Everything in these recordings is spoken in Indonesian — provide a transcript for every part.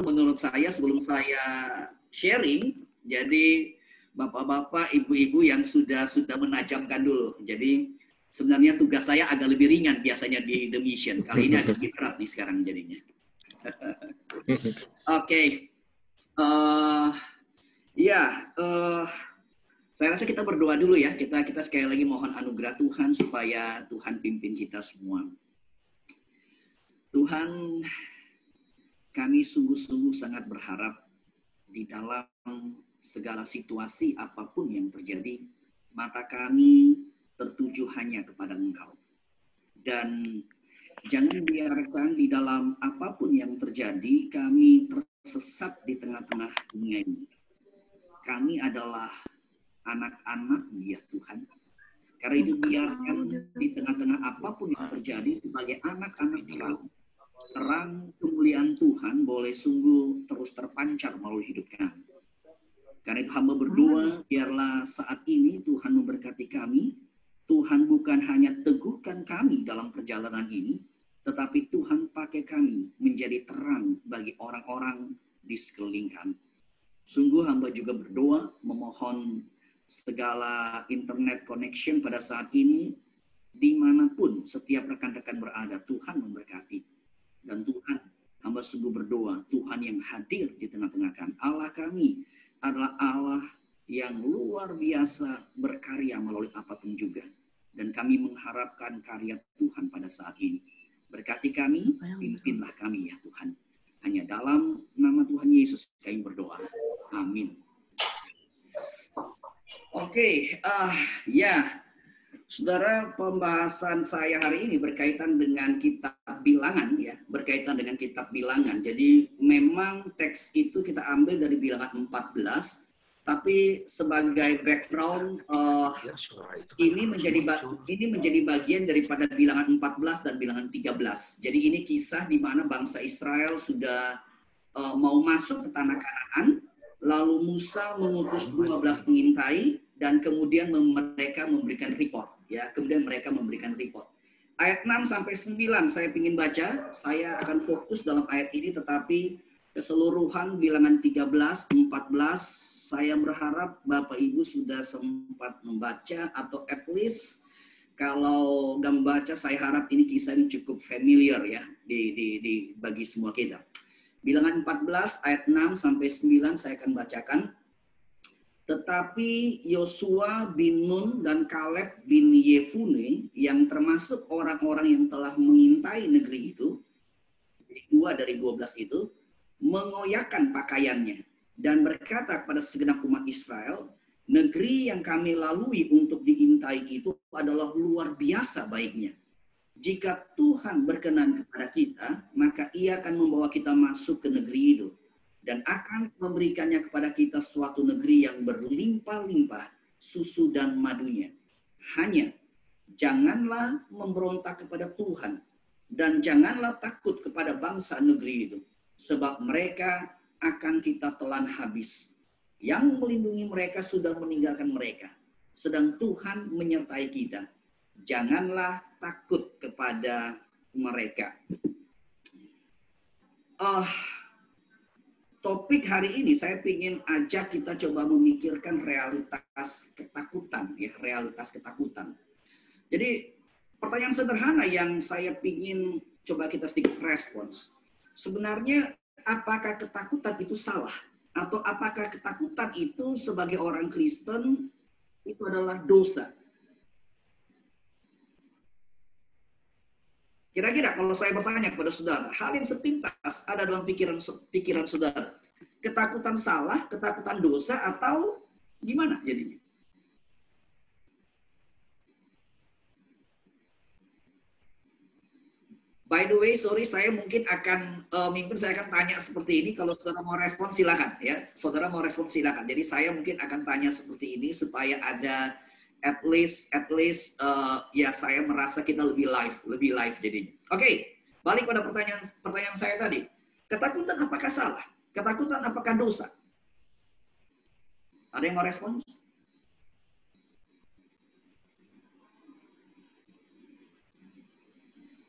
menurut saya sebelum saya sharing, jadi bapak-bapak, ibu-ibu yang sudah menajamkan dulu. Jadi sebenarnya tugas saya agak lebih ringan biasanya di The Mission. Kali ini agak lebih berat nih sekarang jadinya. Oke. Saya rasa kita berdoa dulu ya. Kita sekali lagi mohon anugerah Tuhan supaya Tuhan pimpin kita semua. Tuhan, kami sungguh-sungguh sangat berharap di dalam segala situasi apapun yang terjadi, mata kami tertuju hanya kepada Engkau. Dan jangan biarkan di dalam apapun yang terjadi, kami tersesat di tengah-tengah dunia ini. Kami adalah anak-anak-Mu ya Tuhan. Karena itu biarkan di tengah-tengah apapun yang terjadi sebagai anak-anak terang kemuliaan Tuhan boleh sungguh terus terpancar melalui hidup kami. Karena itu hamba berdoa, biarlah saat ini Tuhan memberkati kami. Tuhan bukan hanya teguhkan kami dalam perjalanan ini, tetapi Tuhan pakai kami menjadi terang bagi orang-orang di sekeliling kami. Sungguh hamba juga berdoa, memohon segala internet connection pada saat ini, dimanapun setiap rekan-rekan berada, Tuhan memberkati. Dan Tuhan, hamba sungguh berdoa, Tuhan yang hadir di tengah-tengah kami. Allah kami adalah Allah yang luar biasa berkarya melalui apapun juga. Dan kami mengharapkan karya Tuhan pada saat ini. Berkati kami, pimpinlah kami ya Tuhan. Hanya dalam nama Tuhan Yesus kami berdoa. Amin. Oke, Saudara, pembahasan saya hari ini berkaitan dengan kitab Bilangan ya, berkaitan dengan kitab Bilangan. Jadi memang teks itu kita ambil dari Bilangan 14, tapi sebagai background ini menjadi bagian daripada Bilangan 14 dan Bilangan 13. Jadi ini kisah di mana bangsa Israel sudah mau masuk ke tanah Kanaan, lalu Musa mengutus 12 pengintai dan kemudian mereka memberikan report. Ya, kemudian mereka memberikan report. Ayat 6 sampai 9 saya ingin baca. Saya akan fokus dalam ayat ini, tetapi keseluruhan Bilangan 13, 14 saya berharap Bapak Ibu sudah sempat membaca atau at least kalau nggak membaca, saya harap ini kisah ini cukup familiar ya di bagi semua kita. Bilangan 14 ayat 6 sampai 9 saya akan bacakan. Tetapi Yosua bin Nun dan Kaleb bin Yefune yang termasuk orang-orang yang telah mengintai negeri itu, dua dari 12 itu, mengoyakkan pakaiannya dan berkata kepada segenap umat Israel, negeri yang kami lalui untuk diintai itu adalah luar biasa baiknya. Jika Tuhan berkenan kepada kita, maka Ia akan membawa kita masuk ke negeri itu dan akan memberikannya kepada kita suatu negeri yang berlimpah-limpah susu dan madunya. Hanya janganlah memberontak kepada Tuhan dan janganlah takut kepada bangsa negeri itu, sebab mereka akan kita telan habis. Yang melindungi mereka sudah meninggalkan mereka, sedang Tuhan menyertai kita. Janganlah takut kepada mereka. Topik hari ini saya ingin ajak kita coba memikirkan realitas ketakutan, ya, realitas ketakutan. Jadi pertanyaan sederhana yang saya ingin coba kita sedikit respons. Sebenarnya apakah ketakutan itu salah? Atau apakah ketakutan itu sebagai orang Kristen itu adalah dosa? Kira-kira kalau saya bertanya kepada saudara, hal yang sepintas ada dalam pikiran saudara. Ketakutan salah, ketakutan dosa, atau gimana jadinya? By the way, sorry, saya mungkin akan saya akan tanya seperti ini. Kalau saudara mau respon silakan, ya. Saudara mau respon silakan. Jadi saya mungkin akan tanya seperti ini supaya ada at least ya saya merasa kita lebih live jadinya. Oke, balik pada pertanyaan saya tadi. Ketakutan apakah salah? Ketakutan apakah dosa? Ada yang mau respon?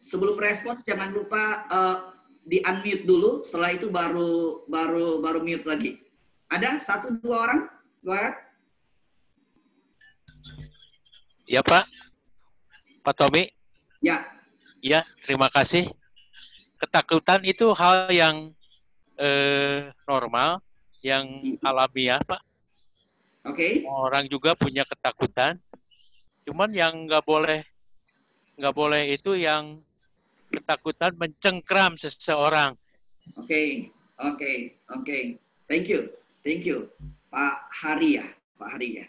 Sebelum respon jangan lupa di unmute dulu, setelah itu baru mute lagi. Ada 1-2 orang? Go ahead. Ya Pak, Pak Tommy. Ya. Ya, terima kasih. Ketakutan itu hal yang normal, yang alamiah Pak. Oke. Orang juga punya ketakutan. Cuman yang nggak boleh itu yang ketakutan mencengkram seseorang. Oke. Thank you. Pak Hari ya.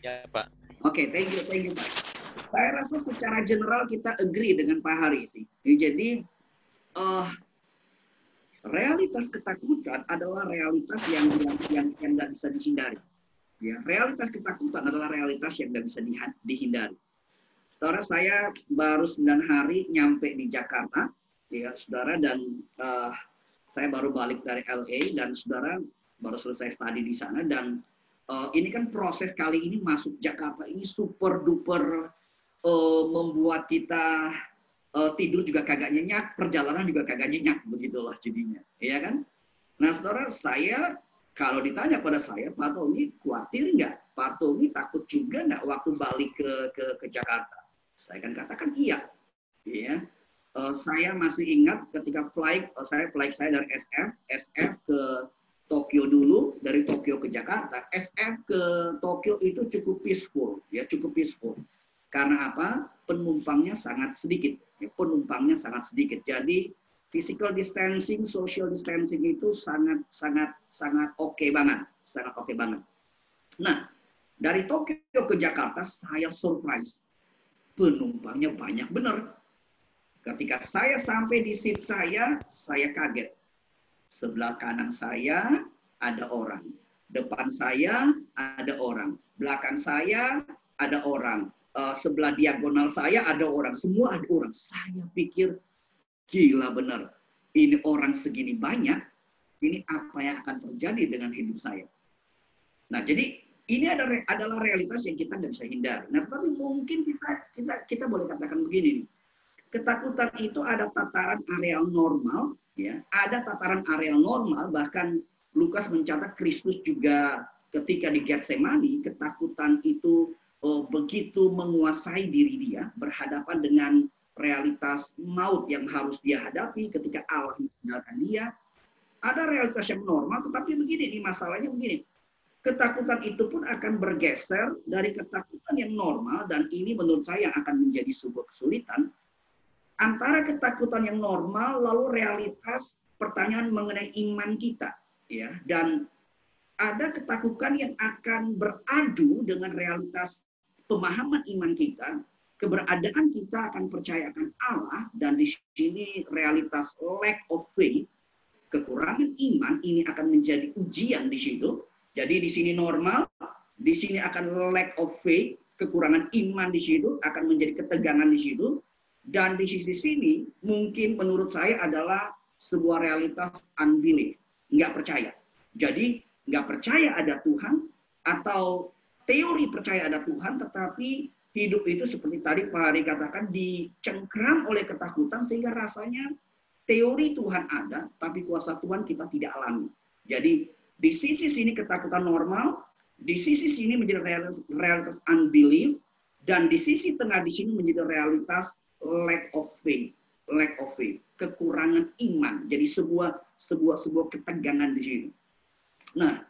Ya Pak. Oke, thank you Pak. Saya rasa secara general kita agree dengan Pak Hari sih. Jadi realitas ketakutan adalah realitas yang nggak bisa dihindari. Ya, realitas ketakutan adalah realitas yang nggak bisa dihindari. Saudara, saya baru 9 hari nyampe di Jakarta, ya saudara, dan saya baru balik dari LA, dan saudara baru selesai studi di sana, dan ini kan proses kali ini masuk Jakarta ini super duper membuat kita tidur juga kagak nyenyak, perjalanan juga kagak nyenyak, begitulah jadinya, ya kan? Nah, saudara, saya kalau ditanya pada saya, Pak Tommy khawatir nggak? Pak Tommy takut juga nggak waktu balik ke Jakarta? Saya kan katakan iya, ya. Saya masih ingat ketika flight saya dari SF ke Tokyo dulu, dari Tokyo ke Jakarta. SF ke Tokyo itu cukup peaceful, ya cukup peaceful. Karena apa? Penumpangnya sangat sedikit. Ya, penumpangnya sangat sedikit. Jadi physical distancing, social distancing itu sangat oke banget, sangat oke banget. Nah, dari Tokyo ke Jakarta saya surprise, penumpangnya banyak benar. Ketika saya sampai di seat saya kaget. Sebelah kanan saya ada orang, depan saya ada orang, belakang saya ada orang, sebelah diagonal saya ada orang, semua ada orang. Saya pikir gila benar, ini orang segini banyak, ini apa yang akan terjadi dengan hidup saya? Nah, jadi ini adalah realitas yang kita nggak bisa hindari. Nah, tapi mungkin kita boleh katakan begini nih. Ketakutan itu ada tataran areal normal, ya. Ada tataran areal normal, bahkan Lukas mencatat Kristus juga ketika di Getsemani, ketakutan itu begitu menguasai diri dia, berhadapan dengan realitas maut yang harus dia hadapi ketika Allah meninggalkan dia. Ada realitas yang normal, tetapi begini, masalahnya begini. Ketakutan itu pun akan bergeser dari ketakutan yang normal, dan ini menurut saya akan menjadi sebuah kesulitan, antara ketakutan yang normal lalu realitas pertanyaan mengenai iman kita, ya, dan ada ketakutan yang akan beradu dengan realitas pemahaman iman kita, keberadaan kita akan percayakan Allah, dan di sini realitas lack of faith, kekurangan iman ini akan menjadi ujian di situ. Jadi di sini normal, di sini akan lack of faith, kekurangan iman di situ akan menjadi ketegangan di situ. Dan di sisi sini mungkin menurut saya adalah sebuah realitas unbelief, nggak percaya. Jadi nggak percaya ada Tuhan, atau teori percaya ada Tuhan, tetapi hidup itu seperti tadi Pak Hari katakan dicengkram oleh ketakutan sehingga rasanya teori Tuhan ada, tapi kuasa Tuhan kita tidak alami. Jadi di sisi sini ketakutan normal, di sisi sini menjadi realitas unbelief, dan di sisi tengah di sini menjadi realitas lack of faith, kekurangan iman. Jadi sebuah ketegangan di sini. Nah,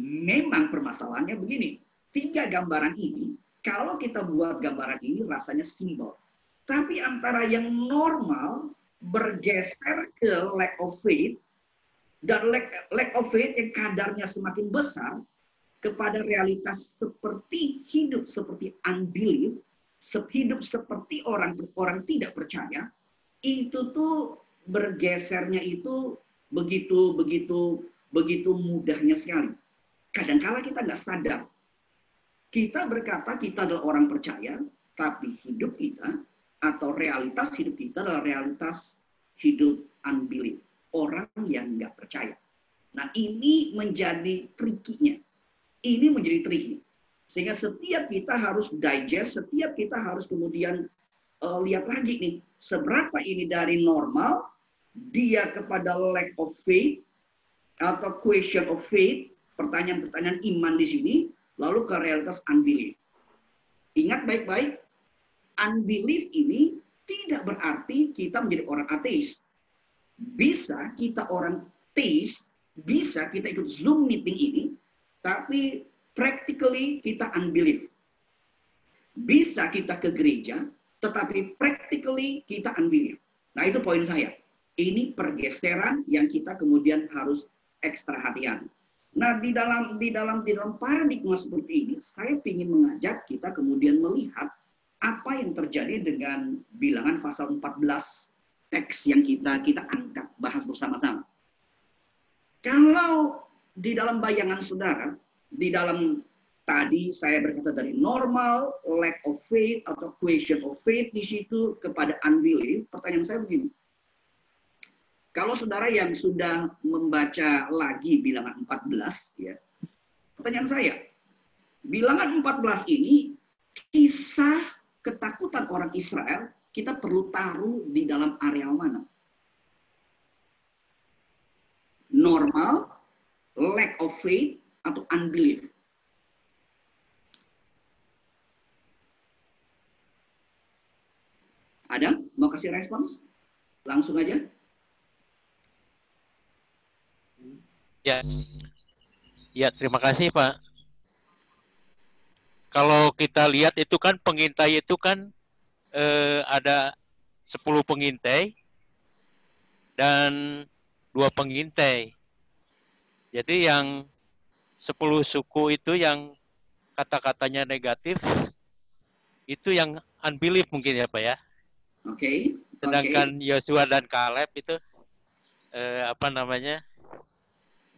memang permasalahannya begini. 3 gambaran ini, kalau kita buat gambaran ini rasanya simbol. Tapi antara yang normal bergeser ke lack of faith, dan lack of faith yang kadarnya semakin besar kepada realitas seperti hidup seperti unbelief, hidup seperti orang tidak percaya, itu tuh bergesernya itu begitu mudahnya sekali. Kadang-kala kita nggak sadar. Kita berkata kita adalah orang percaya, tapi hidup kita atau realitas hidup kita adalah realitas hidup unbelief, orang yang nggak percaya. Nah, ini menjadi tricky-nya. Ini menjadi tricky. Sehingga setiap kita harus digest, setiap kita harus kemudian lihat lagi nih, seberapa ini dari normal, dia kepada lack of faith atau question of faith, pertanyaan-pertanyaan iman di sini, lalu ke realitas unbelief. Ingat baik-baik, unbelief ini tidak berarti kita menjadi orang ateis. Bisa kita orang teis, bisa kita ikut Zoom meeting ini, tapi practically kita unbelief. Bisa kita ke gereja, tetapi practically kita unbelief. Nah, itu poin saya. Ini pergeseran yang kita kemudian harus ekstra hati-hati. Nah, di dalam paradigma seperti ini, saya ingin mengajak kita kemudian melihat apa yang terjadi dengan Bilangan pasal 14 teks yang kita angkat bahas bersama-sama. Kalau di dalam bayangan saudara, di dalam tadi saya berkata dari normal, lack of faith atau question of faith di situ kepada unbelief, pertanyaan saya begini. Kalau saudara yang sudah membaca lagi Bilangan 14, ya, pertanyaan saya, Bilangan 14 ini kisah ketakutan orang Israel kita perlu taruh di dalam areal mana? Normal, lack of faith, atau unbelief? Ada? Mau kasih respons? Langsung aja. Ya, terima kasih Pak. Kalau kita lihat itu kan pengintai itu kan ada 10 pengintai dan 2 pengintai. Jadi yang 10 suku itu yang kata-katanya negatif, itu yang unbelief mungkin ya Pak ya. Oke. Sedangkan Yosua dan Kaleb itu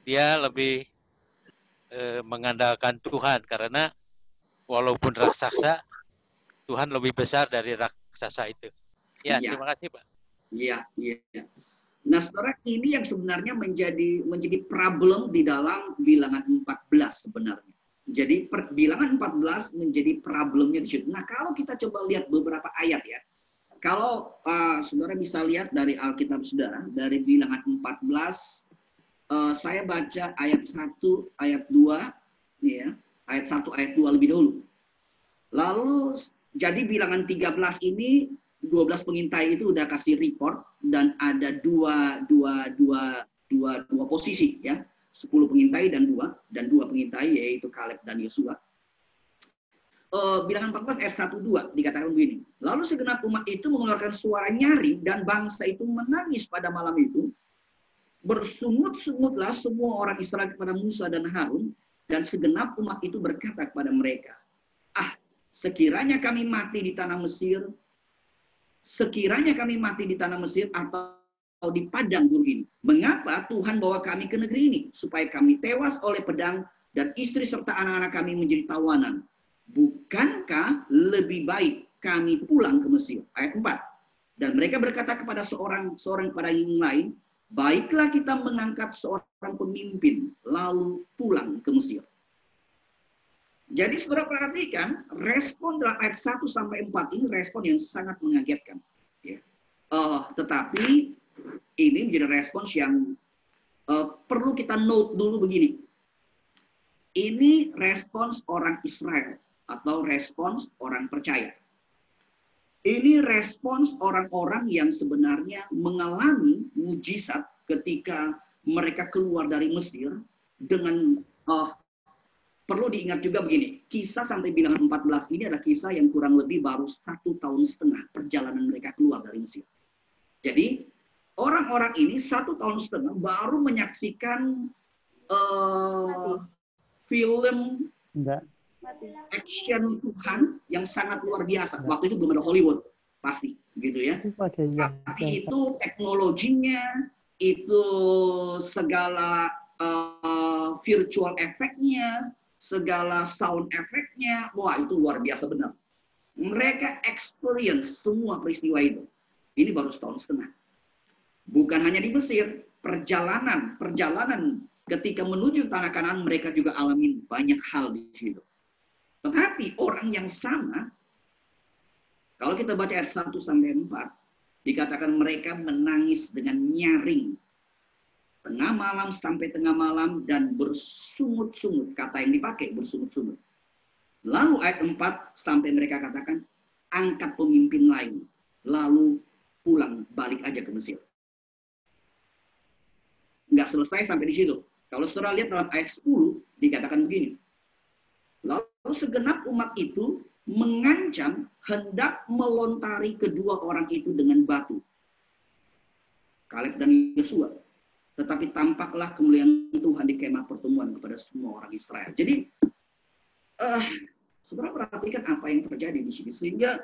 dia lebih mengandalkan Tuhan karena walaupun raksasa, Tuhan lebih besar dari raksasa itu. Ya, terima kasih Pak. Iya. Nah, saudara, ini yang sebenarnya menjadi problem di dalam Bilangan 14 sebenarnya. Jadi Bilangan 14 menjadi problemnya di situ. Nah, kalau kita coba lihat beberapa ayat ya. Kalau saudara bisa lihat dari Alkitab saudara, dari Bilangan 14, saya baca ayat 1, ayat 2, ya, ayat 1, ayat 2 lebih dulu. Lalu, jadi Bilangan 13 ini, 12 pengintai itu udah kasih report, dan ada dua posisi, ya. 10 pengintai dan dua pengintai, yaitu Kaleb dan Yosua. Bilangan 14 ayat 1-2 dikatakan begini. Lalu segenap umat itu mengeluarkan suara nyaring dan bangsa itu menangis pada malam itu. Bersungut-sungutlah semua orang Israel kepada Musa dan Harun, dan segenap umat itu berkata kepada mereka, sekiranya kami mati di tanah Mesir, atau di padang gurun ini, mengapa Tuhan bawa kami ke negeri ini, supaya kami tewas oleh pedang dan istri serta anak-anak kami menjadi tawanan? Bukankah lebih baik kami pulang ke Mesir? Ayat 4. Dan mereka berkata kepada seorang kepada yang lain, baiklah kita mengangkat seorang pemimpin, lalu pulang ke Mesir. Jadi saudara perhatikan, respon dalam ayat 1-4 ini respon yang sangat mengagetkan. Ya. Tetapi ini menjadi respons yang perlu kita note dulu begini. Ini respons orang Israel atau respons orang percaya. Ini respons orang-orang yang sebenarnya mengalami mujizat ketika mereka keluar dari Mesir dengan perlu diingat juga begini, kisah sampai Bilangan 14 ini adalah kisah yang kurang lebih baru 1,5 tahun perjalanan mereka keluar dari Mesir. Jadi orang-orang ini 1,5 tahun baru menyaksikan film action Tuhan yang sangat luar biasa. Waktu itu belum ada Hollywood, pasti, gitu ya. Tapi itu teknologinya, itu segala virtual efeknya, segala sound efeknya, wah itu luar biasa benar. Mereka experience semua peristiwa itu. Ini baru 1,5 tahun. Bukan hanya di Mesir, perjalanan ketika menuju tanah Kanaan mereka juga alami banyak hal di situ. Tetapi orang yang sama, kalau kita baca ayat 1-4, Dikatakan mereka menangis dengan nyaring. Tengah malam sampai tengah malam dan bersungut-sungut. Kata yang dipakai bersungut-sungut. Lalu ayat 4 sampai mereka katakan, angkat pemimpin lain. Lalu pulang balik aja ke Mesir. Nggak selesai sampai di situ. Kalau saudara lihat dalam ayat 10 dikatakan begini. Lalu segenap umat itu mengancam hendak melontari kedua orang itu dengan batu. Kaleb dan Yosua. Tetapi tampaklah kemuliaan Tuhan di kemah pertemuan kepada semua orang Israel. Jadi, saudara perhatikan apa yang terjadi di sini. Sehingga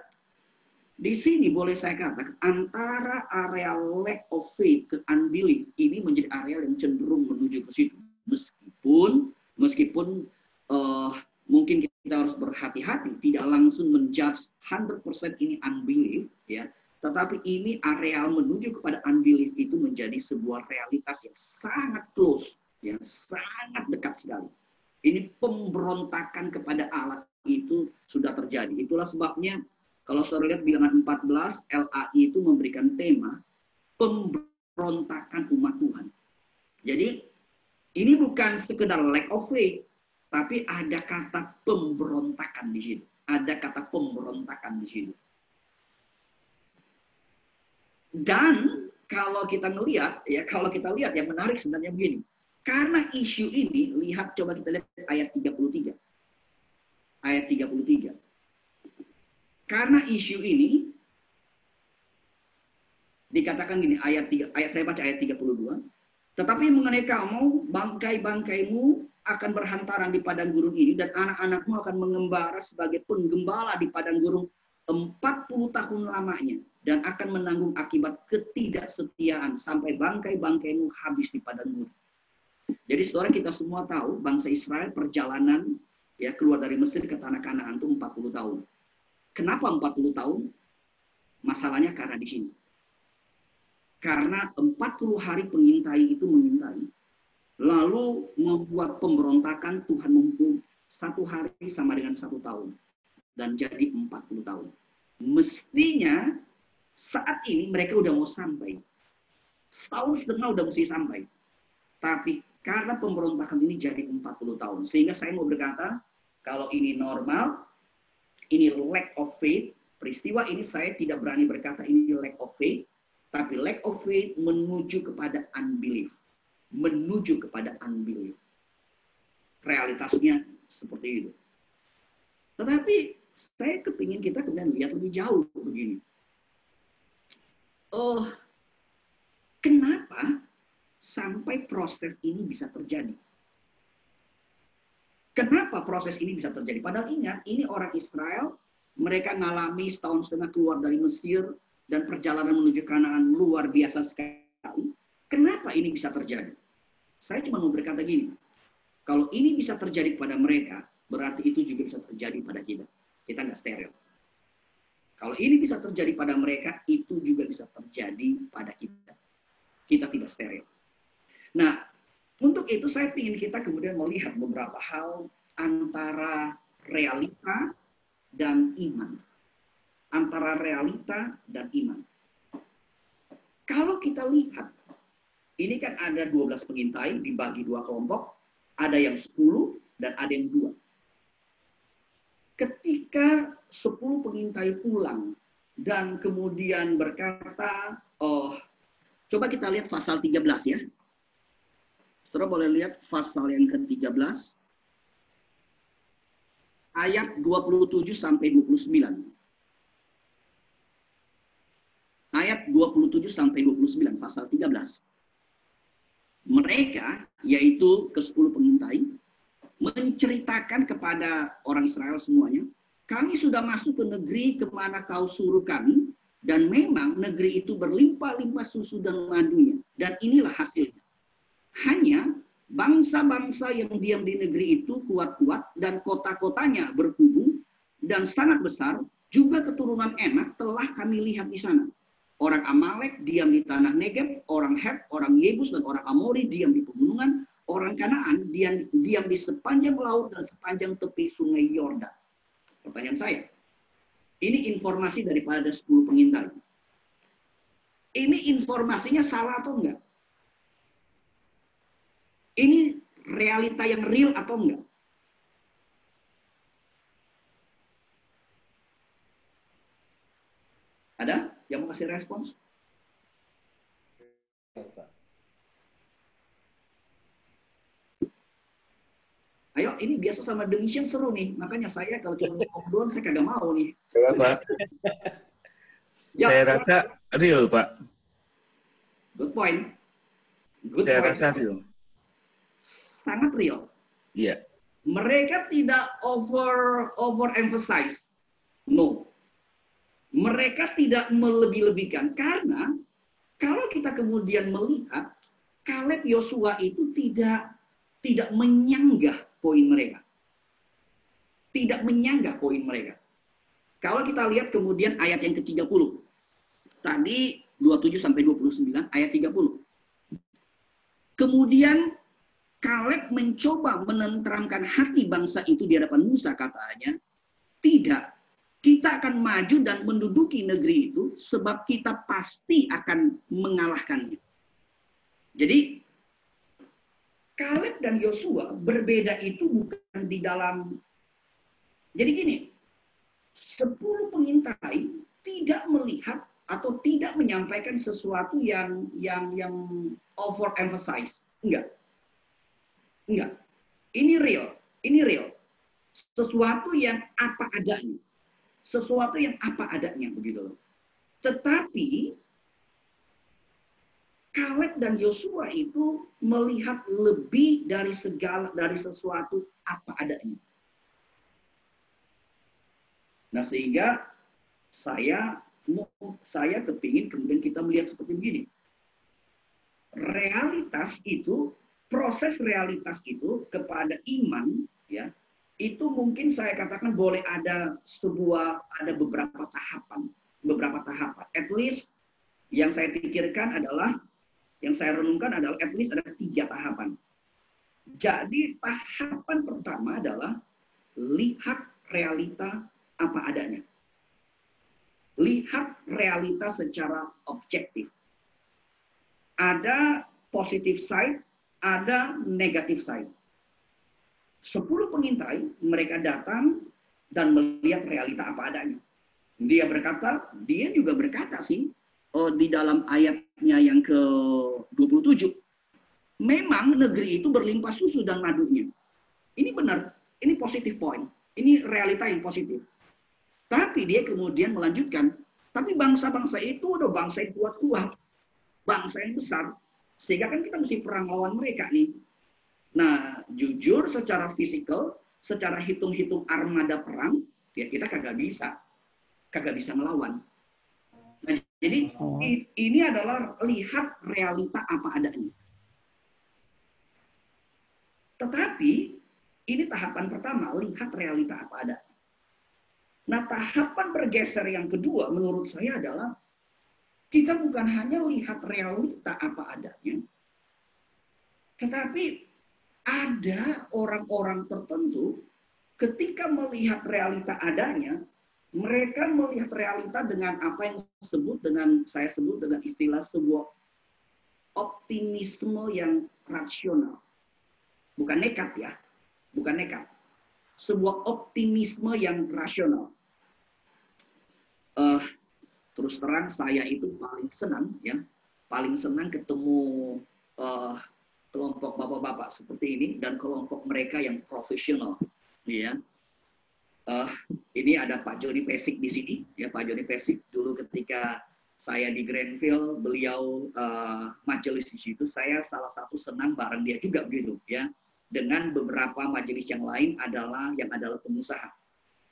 di sini boleh saya katakan antara area lack of faith ke unbelief ini menjadi area yang cenderung menuju ke situ. Meskipun mungkin kita harus berhati-hati, tidak langsung menjudge 100% ini unbelief, ya. Tetapi ini area menuju kepada unbelief itu menjadi sebuah realitas yang sangat close, yang sangat dekat sekali. Ini pemberontakan kepada Allah itu sudah terjadi. Itulah sebabnya kalau saudara lihat bilangan 14, LAI itu memberikan tema pemberontakan umat Tuhan. Jadi ini bukan sekedar lack of faith, tapi ada kata pemberontakan di situ. Ada kata pemberontakan di situ. Dan kalau kita melihat, ya kalau kita lihat yang menarik sebenarnya begini. Karena isu ini, lihat coba kita lihat ayat 33. Ayat 33. Karena isu ini dikatakan gini, ayat saya baca ayat 32. Tetapi mengenai kamu, bangkai-bangkaimu akan berhantaran di padang gurun ini dan anak-anakmu akan mengembara sebagai penggembala di padang gurun 40 tahun lamanya dan akan menanggung akibat ketidaksetiaan sampai bangkai-bangkaimu habis di padang gurun. Jadi saudara, kita semua tahu bangsa Israel perjalanan ya keluar dari Mesir ke tanah Kanaan itu 40 tahun. Kenapa 40 tahun? Masalahnya karena di sini. Karena 40 hari pengintai itu mengintai, lalu membuat pemberontakan. Tuhan menghukum 1 hari sama dengan 1 tahun. Dan jadi 40 tahun. Mestinya saat ini mereka udah mau sampai. Setahun setengah udah mesti sampai. Tapi karena pemberontakan ini jadi 40 tahun. Sehingga saya mau berkata, kalau ini normal, ini lack of faith. Peristiwa ini saya tidak berani berkata ini lack of faith. Tapi lack of faith menuju kepada unbelief. Menuju kepada unbelief. Realitasnya seperti itu. Tetapi saya kepingin kita kemudian lihat lebih jauh begini. Kenapa sampai proses ini bisa terjadi? Kenapa proses ini bisa terjadi? Padahal ingat, ini orang Israel, mereka ngalami setahun setengah keluar dari Mesir, dan perjalanan menuju Kanaan luar biasa sekali. Kenapa ini bisa terjadi? Saya cuma mau berkata gini, kalau ini bisa terjadi pada mereka, berarti itu juga bisa terjadi pada kita. Kita nggak steril. Kalau ini bisa terjadi pada mereka, itu juga bisa terjadi pada kita. Kita tidak steril. Nah, untuk itu saya ingin kita kemudian melihat beberapa hal antara realita dan iman. Antara realita dan iman. Kalau kita lihat, ini kan ada 12 pengintai dibagi 2 kelompok, ada yang 10 dan ada yang 2. Ketika 10 pengintai pulang dan kemudian berkata, coba kita lihat pasal 13 ya. Saudara boleh lihat pasal yang ke-13 ayat 27 sampai 29. Ayat 27 sampai 29 pasal 13. Mereka yaitu ke-10 pengintai menceritakan kepada orang Israel semuanya, kami sudah masuk ke negeri kemana kau suruh kami, dan memang negeri itu berlimpah-limpah susu dan madunya, dan inilah hasilnya. Hanya bangsa-bangsa yang diam di negeri itu kuat-kuat, dan kota-kotanya berkubu, dan sangat besar, juga keturunan Enak telah kami lihat di sana. Orang Amalek diam di tanah Negeb, orang Het, orang Yebus, dan orang Amori diam di pegunungan, orang Kanaan diam di sepanjang laut dan sepanjang tepi sungai Yordan. Pertanyaan saya, ini informasi daripada 10 pengintai. ini informasinya salah atau enggak? Ini realita yang real atau enggak? Ada yang mau kasih respons? Ayo, ini biasa sama The Mission seru nih. Makanya saya kalau cuma ngomong doang, saya kagak mau nih. Pak. Ya, Saya rasa real, Pak. good point. Good Saya point. rasa real. Sangat real. Iya. Mereka tidak overemphasize. No. Mereka tidak melebih-lebihkan. Karena kalau kita kemudian melihat, Kaleb Yosua itu tidak menyanggah poin mereka. Tidak menyanggah poin mereka. Kalau kita lihat kemudian ayat yang ke-30. Tadi 27 sampai 29 ayat 30. Kemudian Kaleb mencoba menenteramkan hati bangsa itu di hadapan Musa, katanya, tidak, kita akan maju dan menduduki negeri itu sebab kita pasti akan mengalahkannya. Jadi Kaleb dan Yosua berbeda itu bukan di dalam. Jadi gini, 10 pengintai tidak melihat atau tidak menyampaikan sesuatu yang overemphasize. Enggak. Ini real. Sesuatu yang apa adanya. Sesuatu yang apa adanya, begitu loh. Tetapi Kaleb dan Yosua itu melihat lebih dari sesuatu apa adanya. Nah, sehingga saya kepingin kemudian kita melihat seperti begini. Proses realitas itu kepada iman, ya, itu mungkin saya katakan boleh ada beberapa tahapan. At least yang saya pikirkan adalah, yang saya renungkan adalah at least ada 3 tahapan. Jadi tahapan pertama adalah lihat realita apa adanya. Lihat realita secara objektif. Ada positive side, ada negative side. 10 pengintai, mereka datang dan melihat realita apa adanya. Dia juga berkata sih, di dalam ayatnya yang ke-27, memang negeri itu berlimpah susu dan madunya. Ini benar, ini positive point, ini realita yang positif. Tapi dia kemudian melanjutkan, tapi bangsa-bangsa itu udah bangsa yang kuat-kuat, bangsa yang besar, sehingga kan kita mesti perang lawan mereka nih. Nah, jujur secara fisikal, secara hitung-hitung armada perang, ya kita kagak bisa melawan. Nah, jadi ini adalah lihat realita apa adanya. Tetapi ini tahapan pertama, lihat realita apa adanya. Nah, tahapan bergeser yang kedua menurut saya adalah kita bukan hanya lihat realita apa adanya, tetapi ada orang-orang tertentu ketika melihat realita adanya, mereka melihat realita dengan apa yang saya sebut dengan istilah sebuah optimisme yang rasional. Bukan nekat ya, bukan nekat. Sebuah optimisme yang rasional. Terus terang saya itu paling senang ketemu kelompok bapak-bapak seperti ini dan kelompok mereka yang profesional, ya. Ini ada Pak Joni Pesik di sini, ya. Pak Joni Pesik dulu ketika saya di Greenville, beliau majelis di situ, saya salah satu senang bareng dia juga begitu, ya. Dengan beberapa majelis yang lain adalah pengusaha.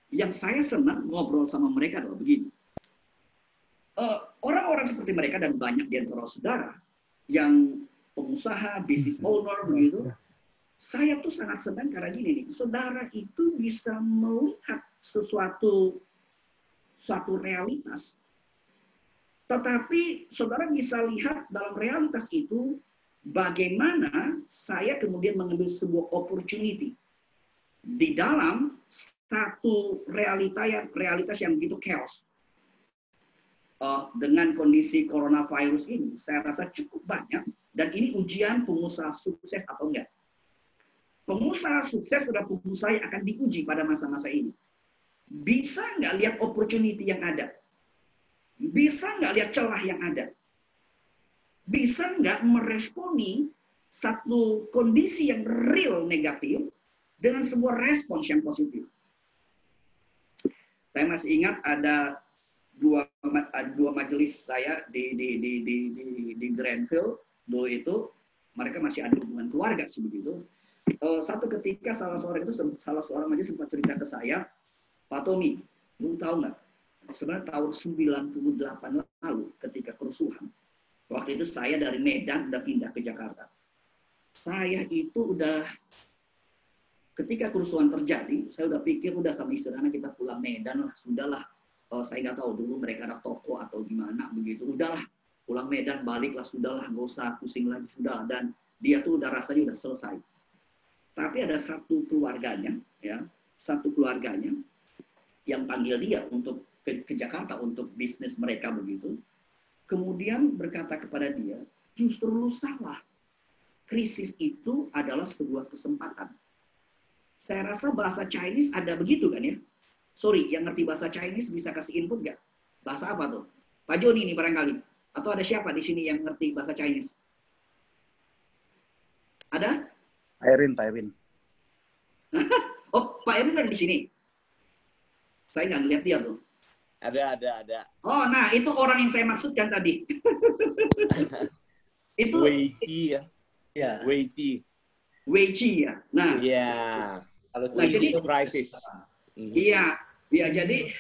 Yang saya senang ngobrol sama mereka adalah begini. Orang-orang seperti mereka dan banyak di antara saudara yang pengusaha, business owner begitu, saya tuh sangat senang karena gini nih, saudara itu bisa melihat suatu realitas, tetapi saudara bisa lihat dalam realitas itu bagaimana saya kemudian mengambil sebuah opportunity di dalam satu realitas yang begitu chaos. dengan kondisi coronavirus ini, saya rasa cukup banyak, dan ini ujian pengusaha sukses atau enggak. Pengusaha sukses adalah pengusaha yang akan diuji pada masa-masa ini. Bisa nggak lihat opportunity yang ada? Bisa nggak lihat celah yang ada? Bisa nggak meresponi satu kondisi yang real negatif dengan sebuah respons yang positif? Saya masih ingat ada dua majelis saya di Granville dulu itu, mereka masih ada hubungan keluarga sebegitu. Satu ketika salah seorang majelis sempat cerita ke saya, Pak Tommy, lu tahu nggak? Sebenarnya tahun 98 lalu ketika kerusuhan, waktu itu saya dari Medan udah pindah ke Jakarta. Saya itu udah, ketika kerusuhan terjadi, saya udah pikir udah sama istrinya kita pulang Medan lah, sudahlah. Saya nggak tahu dulu mereka ada toko atau gimana begitu. Udahlah, pulang Medan baliklah, sudahlah, nggak usah pusing lagi, sudah. Dan dia tuh udah rasanya udah selesai. Tapi ada satu keluarganya, ya, yang panggil dia untuk ke Jakarta untuk bisnis mereka begitu. Kemudian berkata kepada dia, justru lu salah. Krisis itu adalah sebuah kesempatan. Saya rasa bahasa Chinese ada begitu kan ya? Sorry, yang ngerti bahasa Chinese bisa kasih input nggak? Bahasa apa tuh? Pak Joni ini barangkali. Atau ada siapa di sini yang ngerti bahasa Chinese? Ada? Pak Erin. Oh, Pak Erin ada di sini. Saya nggak ngeliat dia tuh. Ada. Oh, nah itu orang yang saya maksudkan tadi. Itu Wei Ji ya. Ya. Wei Ji. ya. Nah, Iya. Kalau Nah, jadi- crisis. iya, jadi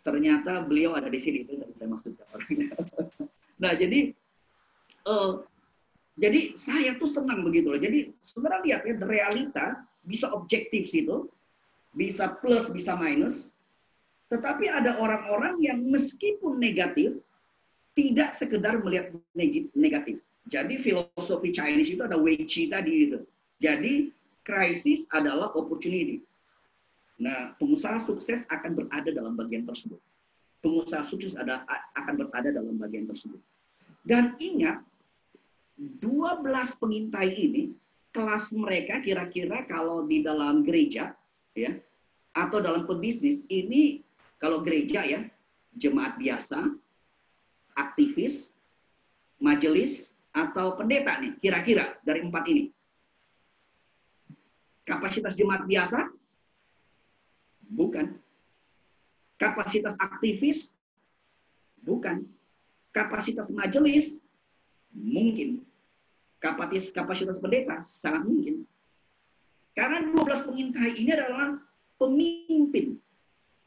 ternyata beliau ada di sini, itu yang saya maksudkan orangnya. Nah, jadi saya tuh senang begitu loh. Jadi sebenarnya lihat ya, realita bisa objektif situ, bisa plus, bisa minus. Tetapi ada orang-orang yang meskipun negatif, tidak sekedar melihat negatif. Jadi filosofi Chinese itu ada Wei Qi tadi itu. Jadi krisis adalah opportunity. Nah, pengusaha sukses akan berada dalam bagian tersebut. Pengusaha sukses akan berada dalam bagian tersebut. Dan ingat, 12 pengintai ini, kelas mereka kira-kira kalau di dalam gereja, ya, atau dalam pebisnis, ini kalau gereja ya, jemaat biasa, aktivis, majelis, atau pendeta nih, kira-kira dari 4 ini. Kapasitas jemaat biasa? Bukan. Kapasitas aktivis? Bukan. Kapasitas majelis? Mungkin. Kapasitas pendeta? Sangat mungkin. Karena 12 pengintai ini adalah pemimpin.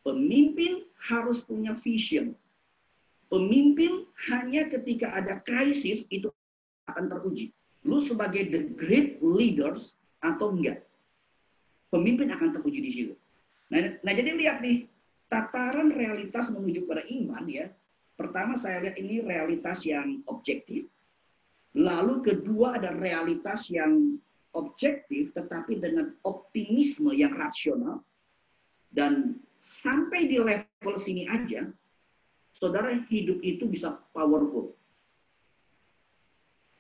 Pemimpin harus punya vision. Pemimpin hanya ketika ada krisis itu akan teruji. Lu sebagai the great leaders atau enggak? Pemimpin akan teruji di situ. Nah, jadi lihat nih, tataran realitas menuju pada iman ya. Pertama saya lihat ini realitas yang objektif. Lalu kedua ada realitas yang objektif tetapi dengan optimisme yang rasional. Dan sampai di level sini aja, saudara, hidup itu bisa powerful.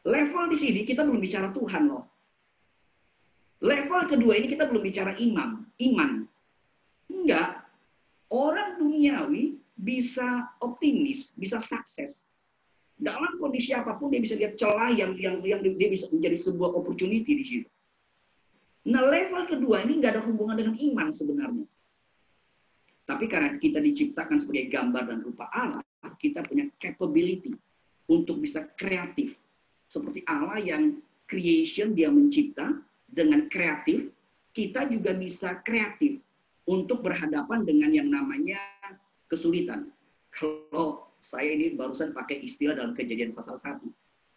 Level di sini kita belum bicara Tuhan loh. Level kedua ini kita belum bicara iman. Enggak. Orang duniawi bisa optimis, bisa sukses. Dalam kondisi apapun dia bisa lihat celah yang dia bisa menjadi sebuah opportunity di situ. Nah, level kedua ini nggak ada hubungan dengan iman sebenarnya. Tapi karena kita diciptakan sebagai gambar dan rupa Allah, kita punya capability untuk bisa kreatif. Seperti Allah yang creation, dia mencipta dengan kreatif, kita juga bisa kreatif untuk berhadapan dengan yang namanya kesulitan. Kalau saya ini barusan pakai istilah dalam Kejadian pasal 1.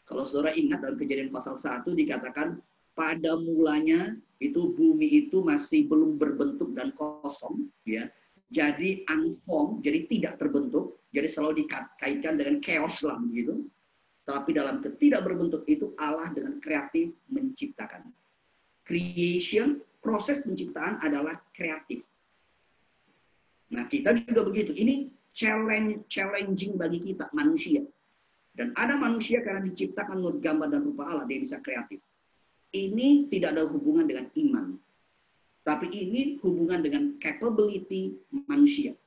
Kalau saudara ingat dalam Kejadian pasal 1 dikatakan pada mulanya itu bumi itu masih belum berbentuk dan kosong, ya. Jadi unformed, jadi tidak terbentuk, jadi selalu dikaitkan dengan chaos lah begitu. Tapi dalam ketidak berbentuk itu Allah dengan kreatif menciptakan. Creation, proses penciptaan adalah kreatif. Nah, kita juga begitu. Ini challenging bagi kita manusia. Dan ada manusia karena diciptakan menurut gambar dan rupa Allah, dia bisa kreatif. Ini tidak ada hubungan dengan iman. Tapi ini hubungan dengan capability manusia.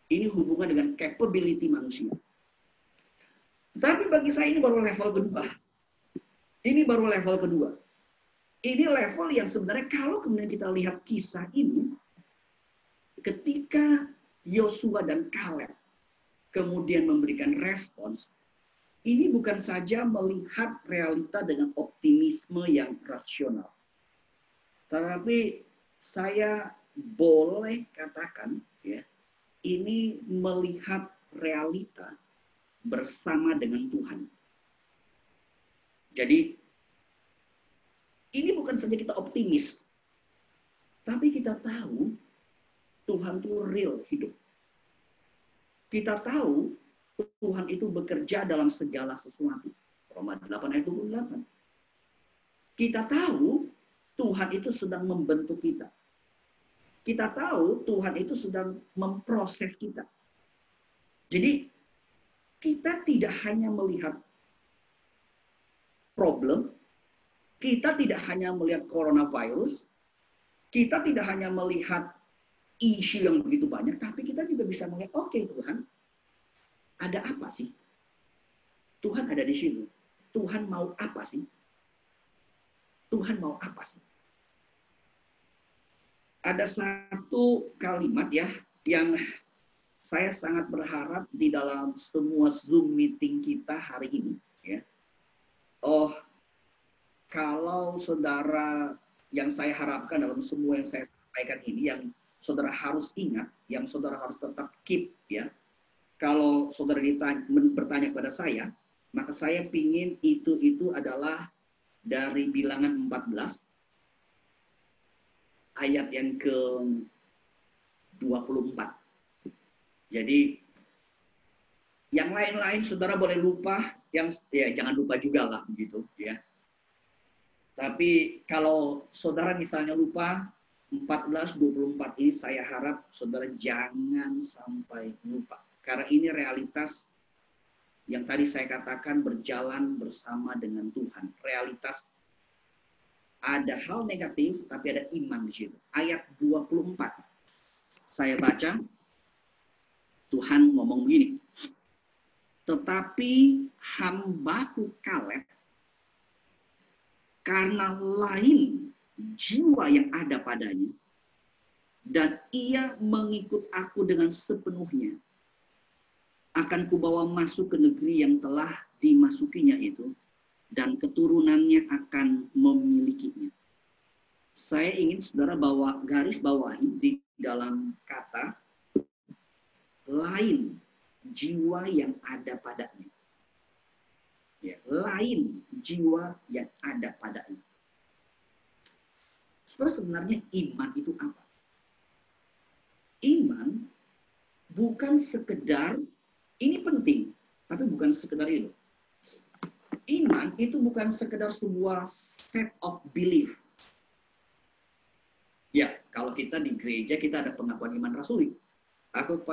Ini hubungan dengan capability manusia. Tapi bagi saya ini baru level kedua. Ini baru level kedua. Ini level yang sebenarnya kalau kemudian kita lihat kisah ini, ketika Yosua dan Kaleb kemudian memberikan respons, ini bukan saja melihat realita dengan optimisme yang rasional. Tetapi saya boleh katakan, ya, ini melihat realita bersama dengan Tuhan. Jadi, ini bukan saja kita optimis, tapi kita tahu Tuhan itu real hidup. Kita tahu Tuhan itu bekerja dalam segala sesuatu. Roma 8 ayat 28. Kita tahu Tuhan itu sedang membentuk kita. Kita tahu Tuhan itu sedang memproses kita. Jadi kita tidak hanya melihat problem, kita tidak hanya melihat coronavirus, kita tidak hanya melihat isu yang begitu banyak, tapi kita juga bisa melihat, oke, Tuhan, ada apa sih? Tuhan ada di situ. Tuhan mau apa sih? Tuhan mau apa sih? Ada satu kalimat ya yang saya sangat berharap di dalam semua Zoom meeting kita hari ini. Ya. Oh, kalau saudara, yang saya harapkan dalam semua yang saya sampaikan ini, yang saudara harus ingat, yang saudara harus tetap keep, ya. Kalau saudara bertanya kepada saya, maka saya pingin itu adalah dari Bilangan 14 ayat yang ke-24. Jadi yang lain-lain saudara boleh lupa, yang ya jangan lupa juga lah begitu, ya. Tapi kalau saudara misalnya lupa 14:24 ini, saya harap saudara jangan sampai lupa. Karena ini realitas yang tadi saya katakan berjalan bersama dengan Tuhan. Realitas ada hal negatif, tapi ada iman di situ. Ayat 24. Saya baca, Tuhan ngomong begini. Tetapi hambaku Kaleb, karena lain jiwa yang ada padanya, dan ia mengikut aku dengan sepenuhnya, akan kubawa masuk ke negeri yang telah dimasukinya itu, dan keturunannya akan memilikinya. Saya ingin saudara garis bawahi di dalam kata lain jiwa yang ada padanya. Ya, lain jiwa yang ada padanya. Saudara, sebenarnya iman itu apa? Iman bukan sekedar, ini penting, tapi bukan sekedar itu. Iman itu bukan sekedar sebuah set of belief. Ya, kalau kita di gereja, kita ada pengakuan iman rasuli. Aku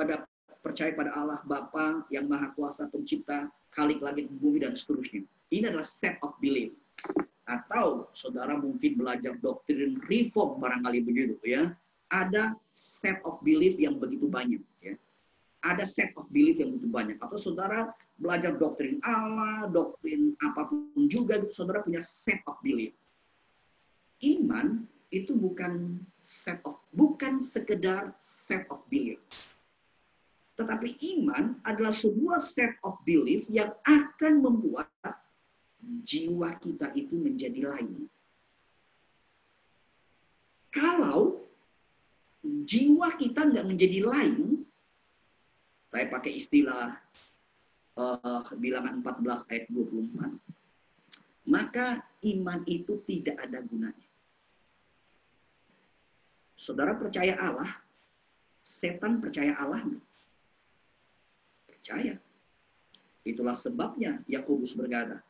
percaya pada Allah Bapa yang Maha Kuasa, Pencipta, Khalik langit bumi dan seterusnya. Ini adalah set of belief. Atau saudara mungkin belajar doktrin reform barangkali begitu, ya. Ada set of belief yang begitu banyak, ya. Ada set of belief yang begitu banyak. Atau saudara belajar doktrin Allah, doktrin apapun juga, saudara punya set of belief. Iman itu bukan sekedar set of belief. Tetapi iman adalah sebuah set of belief yang akan membuat jiwa kita itu menjadi lain. Kalau jiwa kita nggak menjadi lain, saya pakai istilah Bilangan 14 ayat 24, maka iman itu tidak ada gunanya. Saudara percaya Allah, setan percaya Allah nggak? Percaya. Itulah sebabnya Yakobus berkata,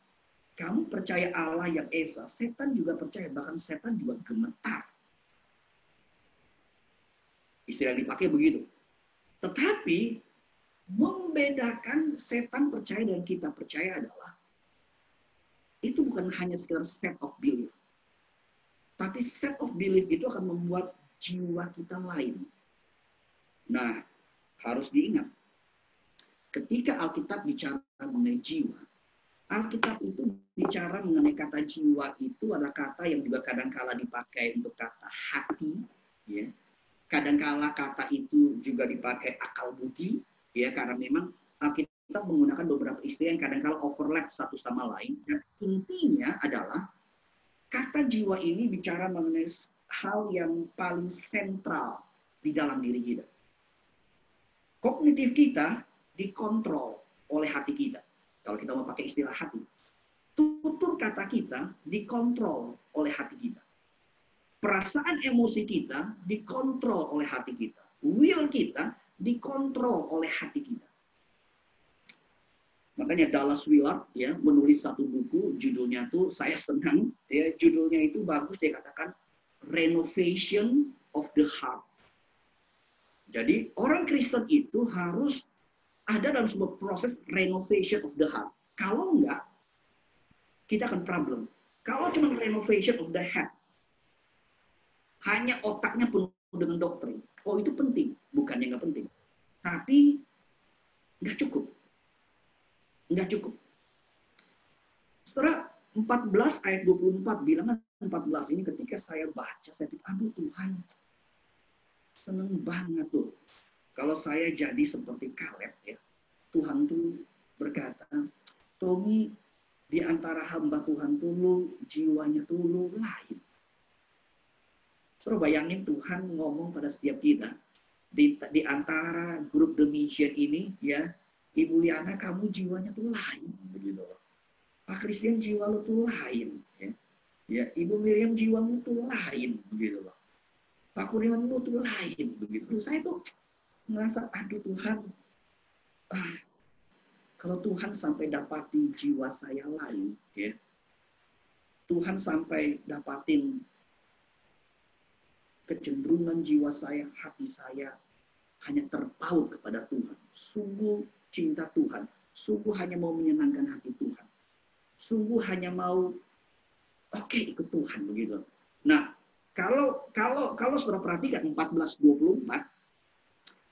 kamu percaya Allah yang esa, setan juga percaya, bahkan setan juga gemetar. Istilah dipakai begitu. Tetapi membedakan setan percaya dan kita percaya adalah itu bukan hanya sekedar set of belief. Tapi set of belief itu akan membuat jiwa kita lain. Nah, harus diingat. Ketika Alkitab bicara mengenai jiwa, Alkitab itu bicara mengenai kata jiwa itu adalah kata yang juga kadang-kala dipakai untuk kata hati, ya. Kadang-kala kata itu juga dipakai akal budi, ya, karena memang Alkitab menggunakan beberapa istilah yang kadang-kala overlap satu sama lain. Dan intinya adalah kata jiwa ini bicara mengenai hal yang paling sentral di dalam diri kita. Kognitif kita dikontrol oleh hati kita. Kalau kita mau pakai istilah hati. Tutur kata kita dikontrol oleh hati kita. Perasaan emosi kita dikontrol oleh hati kita. Will kita dikontrol oleh hati kita. Makanya Dallas Willard ya menulis satu buku, judulnya tuh saya senang, ya, judulnya itu bagus, dia katakan Renovation of the Heart. Jadi orang Kristen itu harus ada dalam sebuah proses renovation of the heart. Kalau enggak, kita akan problem. Kalau cuma renovation of the head, hanya otaknya penuh dengan doktrin. Oh itu penting, bukannya nggak penting. Tapi nggak cukup. Nggak cukup. Setelah 14 ayat 24, bilangan 14 ini ketika saya baca, saya pikir, aduh Tuhan, seneng banget tuh. Kalau saya jadi seperti Kaleb ya, Tuhan tuh berkata, Tommy, di antara hamba Tuhan tuh lu, jiwanya tuh lu lain. Terus bayangin Tuhan ngomong pada setiap kita, di antara grup The Mission ini ya, Ibu Liana kamu jiwanya tuh lain, begitu loh. Pak Christian jiwa lu tuh lain, ya. Ya, Ibu Miriam jiwamu tuh lain, begitu loh. Pak Kurniawan lu tuh lain, begitu. Saya tuh ngerasa, aduh Tuhan, kalau Tuhan sampai dapati jiwa saya lain, ya, Tuhan sampai dapatin kecenderungan jiwa saya, hati saya hanya terpaut kepada Tuhan. Sungguh cinta Tuhan, sungguh hanya mau menyenangkan hati Tuhan, sungguh hanya mau ikut Tuhan begitu. Nah, kalau saudara perhatikan 14:24,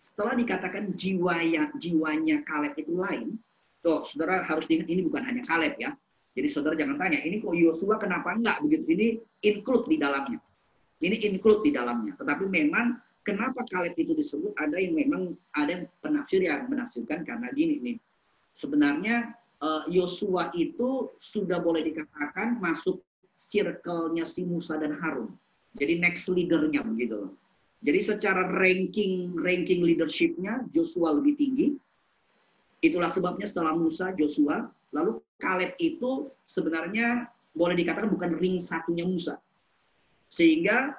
setelah dikatakan jiwanya Kaleb itu lain, tuh saudara harus diingat ini bukan hanya Kaleb ya. Jadi saudara jangan tanya, ini kok Yosua kenapa enggak begitu? Ini include di dalamnya. Ini include di dalamnya. Tetapi memang kenapa Kaleb itu disebut, ada yang penafsir yang menafsirkan karena gini nih. Sebenarnya Yosua itu sudah boleh dikatakan masuk circle-nya si Musa dan Harun. Jadi next leader-nya begitu. Jadi secara ranking leadership-nya Joshua lebih tinggi. Itulah sebabnya setelah Musa, Joshua, lalu Kaleb itu sebenarnya boleh dikatakan bukan ring satunya Musa. Sehingga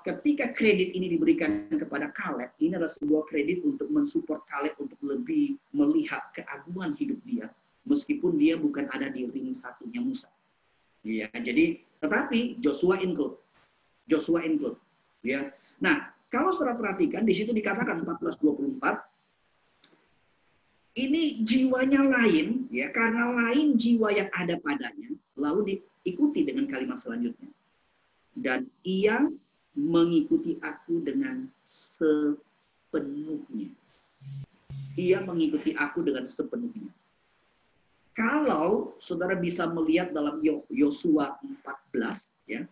ketika kredit ini diberikan kepada Kaleb, ini adalah sebuah kredit untuk mensupport Kaleb untuk lebih melihat keagungan hidup dia, meskipun dia bukan ada di ring satunya Musa. Ya, jadi tetapi Joshua include, ya. Nah, kalau saudara perhatikan di situ dikatakan 14:24, ini jiwanya lain, ya, karena lain jiwa yang ada padanya, lalu diikuti dengan kalimat selanjutnya. Dan ia mengikuti aku dengan sepenuhnya. Ia mengikuti aku dengan sepenuhnya. Kalau saudara bisa melihat dalam Yosua 14, ya,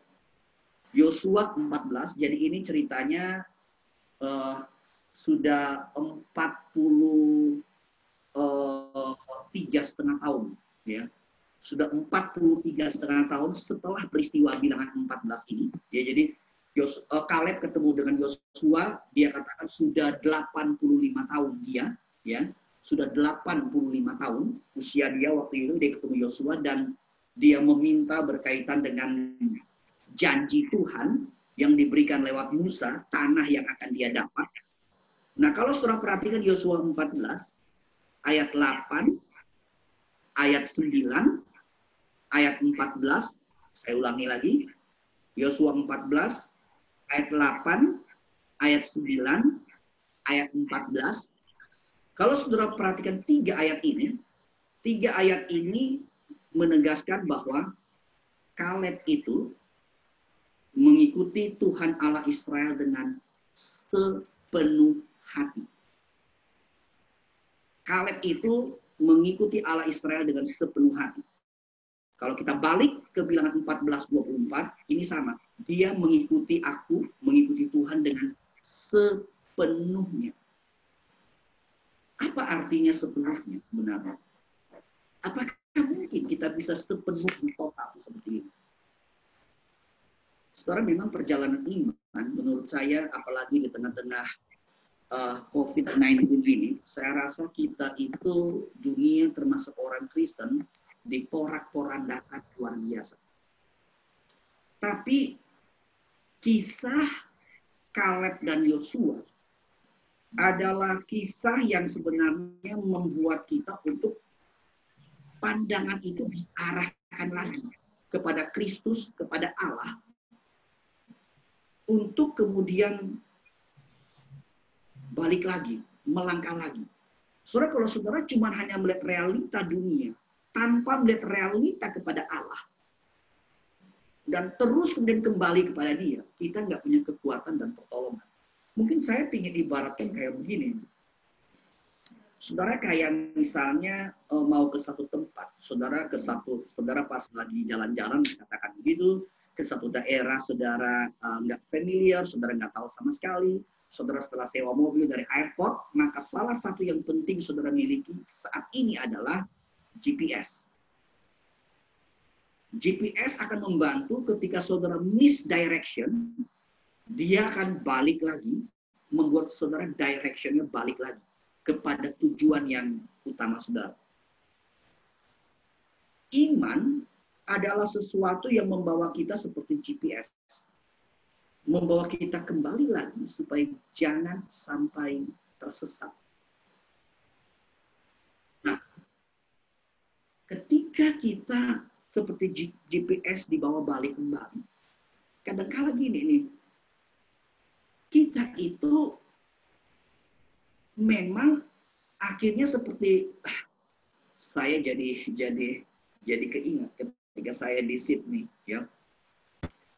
Yosua 14, jadi ini ceritanya sudah 43,5 tahun, ya, sudah 43,5 tahun setelah peristiwa bilangan 14 ini, ya. Jadi Kaleb ketemu dengan Yosua, dia katakan sudah 85 tahun dia, ya, sudah 85 tahun usia dia waktu itu dia ketemu Yosua, dan dia meminta berkaitan dengan janji Tuhan yang diberikan lewat Musa, tanah yang akan dia dapat. Nah, kalau saudara perhatikan Yosua 14, ayat 8, ayat 9, ayat 14, saya ulangi lagi, Yosua 14, ayat 8, ayat 9, ayat 14, Kalau saudara perhatikan tiga ayat ini menegaskan bahwa Kaleb itu mengikuti Tuhan Allah Israel dengan sepenuh hati. Kaleb itu mengikuti Allah Israel dengan sepenuh hati. Kalau kita balik ke Bilangan 14:24, ini sama. Dia mengikuti Tuhan dengan sepenuhnya. Apa artinya sepenuhnya sebenarnya? Apakah mungkin kita bisa sepenuhnya total seperti ini? Saudara, memang perjalanan iman, menurut saya, apalagi di tengah-tengah COVID-19 ini, saya rasa kita itu dunia termasuk orang Kristen diporak-porandakan luar biasa. Tapi kisah Kaleb dan Yosua adalah kisah yang sebenarnya membuat kita untuk pandangan itu diarahkan lagi kepada Kristus, kepada Allah, untuk kemudian balik lagi, melangkah lagi. Saudara, kalau saudara cuma hanya melihat realita dunia, tanpa melihat realita kepada Allah, dan terus kemudian kembali kepada Dia, kita nggak punya kekuatan dan pertolongan. Mungkin saya ingin ibaratkan kayak begini. Saudara kayak misalnya mau ke satu tempat, saudara pas lagi jalan-jalan, katakan begitu, ke satu daerah, saudara nggak familiar, saudara nggak tahu sama sekali, saudara setelah sewa mobil dari airport, maka salah satu yang penting saudara miliki saat ini adalah GPS. GPS akan membantu ketika saudara misdirection, dia akan balik lagi, membuat saudara directionnya balik lagi kepada tujuan yang utama saudara. Iman adalah sesuatu yang membawa kita seperti GPS. Membawa kita kembali lagi supaya jangan sampai tersesat. Nah, ketika kita seperti GPS dibawa balik kembali, kadang-kala gini nih, kita itu memang akhirnya seperti saya jadi keingat ketika saya di Sydney, ya.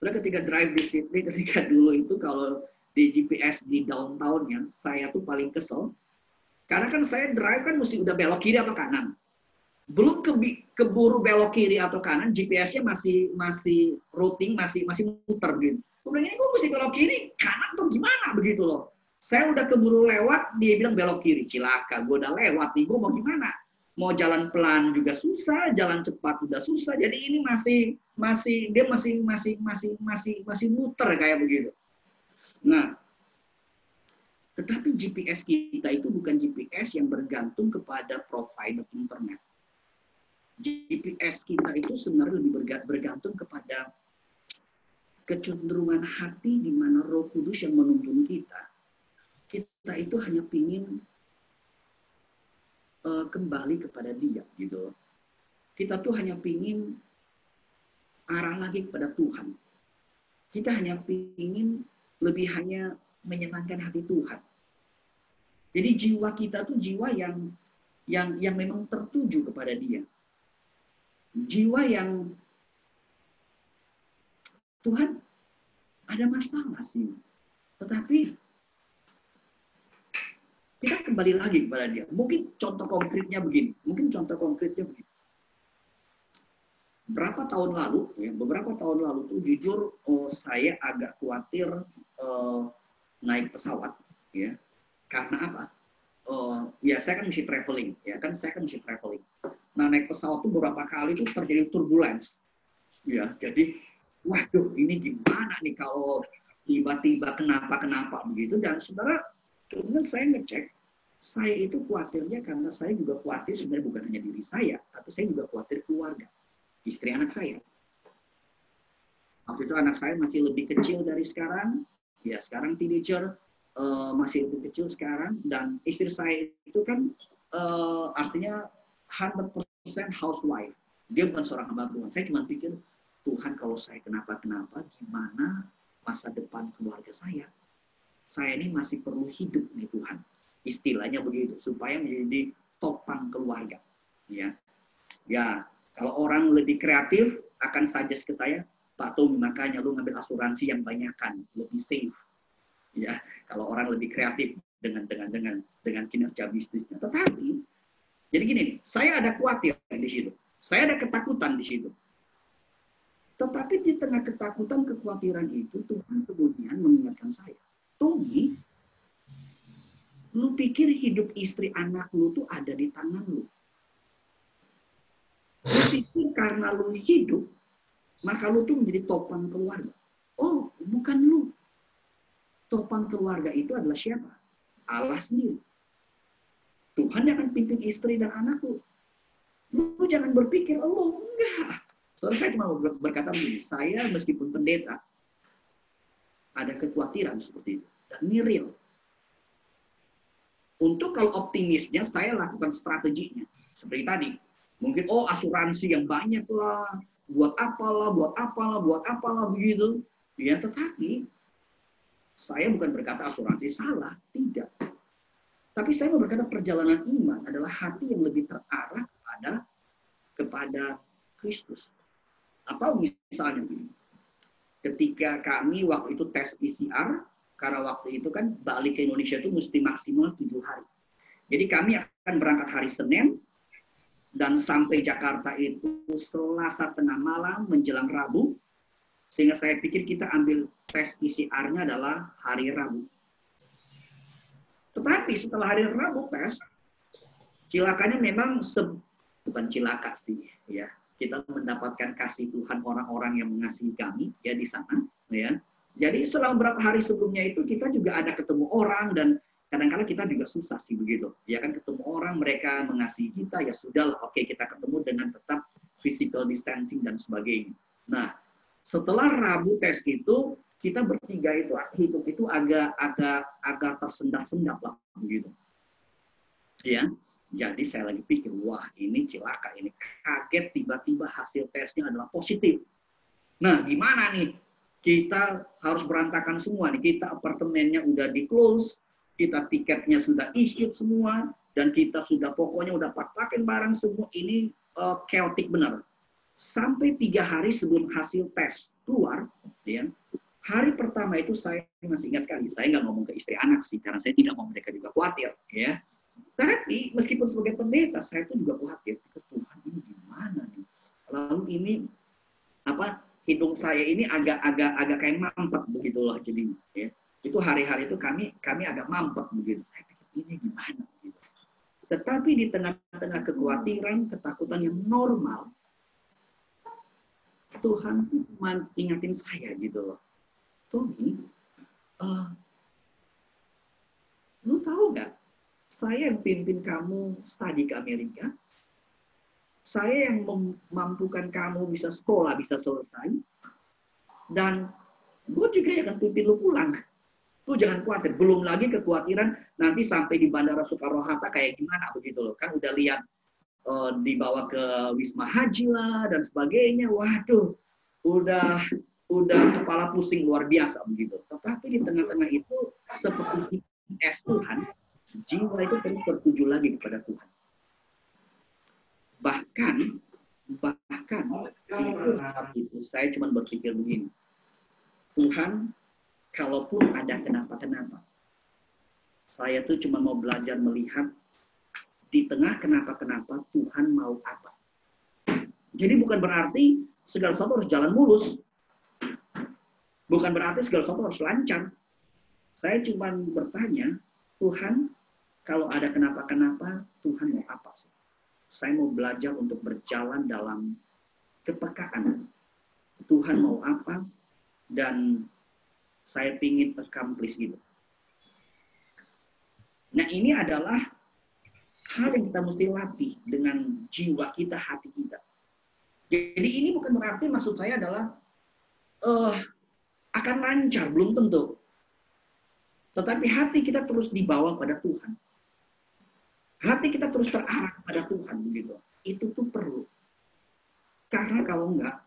Terus ketika drive di Sydney, ketika dulu itu kalau di GPS di downtown-nya, saya tuh paling kesel. Karena kan saya drive kan mesti udah belok kiri atau kanan. Belum keburu belok kiri atau kanan, GPS-nya masih routing, masih muter gitu. Kemudian ini gue mesti belok kiri, kanan tuh gimana begitu loh. Saya udah keburu lewat, dia bilang belok kiri. Cilaka, gue udah lewat nih, gue mau gimana? Mau jalan pelan juga susah, jalan cepat udah susah. Jadi ini dia masih muter kayak begitu. Nah, tetapi GPS kita itu bukan GPS yang bergantung kepada provider internet. GPS kita itu sebenarnya lebih bergantung kepada kecenderungan hati di mana Roh Kudus yang menuntun kita. Kita itu hanya pingin kembali kepada Dia, gitu. Kita tuh hanya pingin arah lagi kepada Tuhan. Kita hanya pingin lebih hanya menyenangkan hati Tuhan. Jadi jiwa kita tuh jiwa yang memang tertuju kepada Dia. Jiwa yang Tuhan ada masalah sih. Tetapi kita kembali lagi kepada Dia. Mungkin contoh konkretnya begini. Beberapa tahun lalu tuh jujur saya agak khawatir naik pesawat, ya. Karena apa? Ya saya kan mesti traveling. Nah, naik pesawat tuh beberapa kali tuh terjadi turbulence. Ya, jadi waduh, ini gimana nih kalau tiba-tiba kenapa begitu. Dan saudara, kemudian saya ngecek, saya itu khawatirnya karena saya juga khawatir sebenarnya bukan hanya diri saya, tapi saya juga khawatir keluarga, istri anak saya. Waktu itu anak saya masih lebih kecil dari sekarang, ya sekarang teenager, masih lebih kecil sekarang, dan istri saya itu kan artinya 100% housewife. Dia bukan seorang hamba Tuhan. Saya cuma pikir, Tuhan kalau saya kenapa-kenapa, gimana masa depan keluarga saya? Saya ini masih perlu hidup nih Tuhan. istilahnya begitu, supaya menjadi topang keluarga. Ya, kalau orang lebih kreatif akan suggest ke saya, Pak Tom, makanya lu ngambil asuransi yang banyakan, lebih safe. Ya, kalau orang lebih kreatif dengan kinerja bisnisnya. Tetapi, jadi gini, saya ada khawatir di situ, saya ada ketakutan di situ. Tetapi di tengah ketakutan, kekhawatiran itu, Tuhan kemudian mengingatkan saya, Tommy, lu pikir hidup istri anak lu tuh ada di tangan lu. Lu pikir karena lu hidup, maka lu tuh menjadi topang keluarga. Oh, bukan lu. Topang keluarga itu adalah siapa? Allah sendiri. Tuhan yang akan pimpin istri dan anak lu. Lu jangan berpikir, oh enggak. Saudara, saya cuma berkata begini, saya meskipun pendeta, ada kekhawatiran seperti itu. Dan ini real. Untuk kalau optimisnya, saya lakukan strateginya. Seperti tadi. Mungkin, asuransi yang banyak lah. Buat apalah, begitu. Ya, tetapi, saya bukan berkata asuransi salah. Tidak. Tapi saya mau berkata perjalanan iman adalah hati yang lebih terarah kepada Kristus. Atau misalnya, ketika kami waktu itu tes PCR, karena waktu itu kan balik ke Indonesia itu mesti maksimal 7 hari. Jadi kami akan berangkat hari Senin, dan sampai Jakarta itu Selasa tengah malam menjelang Rabu, sehingga saya pikir kita ambil tes PCR-nya adalah hari Rabu. Tetapi setelah hari Rabu tes, cilakanya memang bukan cilaka sih, ya. Kita mendapatkan kasih Tuhan orang-orang yang mengasihi kami ya di sana, ya. Jadi selama beberapa hari sebelumnya itu kita juga ada ketemu orang dan kadang-kadang kita juga susah sih begitu. Ya kan, ketemu orang, mereka mengasihi kita, ya sudahlah, oke, kita ketemu dengan tetap physical distancing dan sebagainya. Nah, setelah Rabu tes itu, kita bertiga itu hidup itu agak tersendat-sendat lah begitu. Ya. Jadi saya lagi pikir, wah ini cilaka, ini kaget tiba-tiba hasil tesnya adalah positif. Nah, gimana nih? Kita harus berantakan semua nih. Kita apartemennya udah di close, kita tiketnya sudah issued semua, dan kita sudah pokoknya udah pakai barang semua. Ini chaotic benar. Sampai 3 hari sebelum hasil tes keluar, ya, hari pertama itu saya masih ingat sekali, saya nggak ngomong ke istri anak sih, karena saya tidak mau mereka juga khawatir, ya. Tapi meskipun sebagai pendeta, saya tuh juga khawatir, Tuhan ini gimana nih? Lalu ini hidung saya ini agak kayak mampet begitulah jadi, ya. Itu hari-hari itu kami agak mampet begitu. Saya pikir ini gimana gitu. Tetapi di tengah-tengah kekhawatiran, ketakutan yang normal, Tuhan cuma ingatin saya gitu loh. Tommy, lu tahu nggak? Saya yang pimpin kamu studi ke Amerika. Saya yang memampukan kamu bisa sekolah, bisa selesai. Dan gue juga yang akan pimpin lu pulang. Lu jangan khawatir. Belum lagi kekhawatiran nanti sampai di Bandara Soekarno-Hatta kayak gimana begitu loh. Kan udah lihat dibawa ke Wisma Haji lah dan sebagainya. Waduh, udah kepala pusing luar biasa begitu. Tetapi di tengah-tengah itu seperti Tuhan, jiwa itu terus tertuju lagi kepada Tuhan. Bahkan saat itu saya cuma berpikir begini, Tuhan, kalaupun ada kenapa-kenapa, saya tuh cuma mau belajar melihat di tengah kenapa-kenapa Tuhan mau apa. Jadi bukan berarti segala sesuatu harus jalan mulus, bukan berarti segala sesuatu harus lancar. Saya cuma bertanya, Tuhan, kalau ada kenapa-kenapa, Tuhan mau apa sih? Saya mau belajar untuk berjalan dalam kepekaan. Tuhan mau apa? Dan saya ingin accomplish gitu. Nah, ini adalah hal yang kita mesti latih dengan jiwa kita, hati kita. Jadi ini bukan berarti maksud saya adalah akan lancar, belum tentu. Tetapi hati kita terus dibawa pada Tuhan. Hati kita terus terarah kepada Tuhan begitu. Itu tuh perlu. Karena kalau enggak,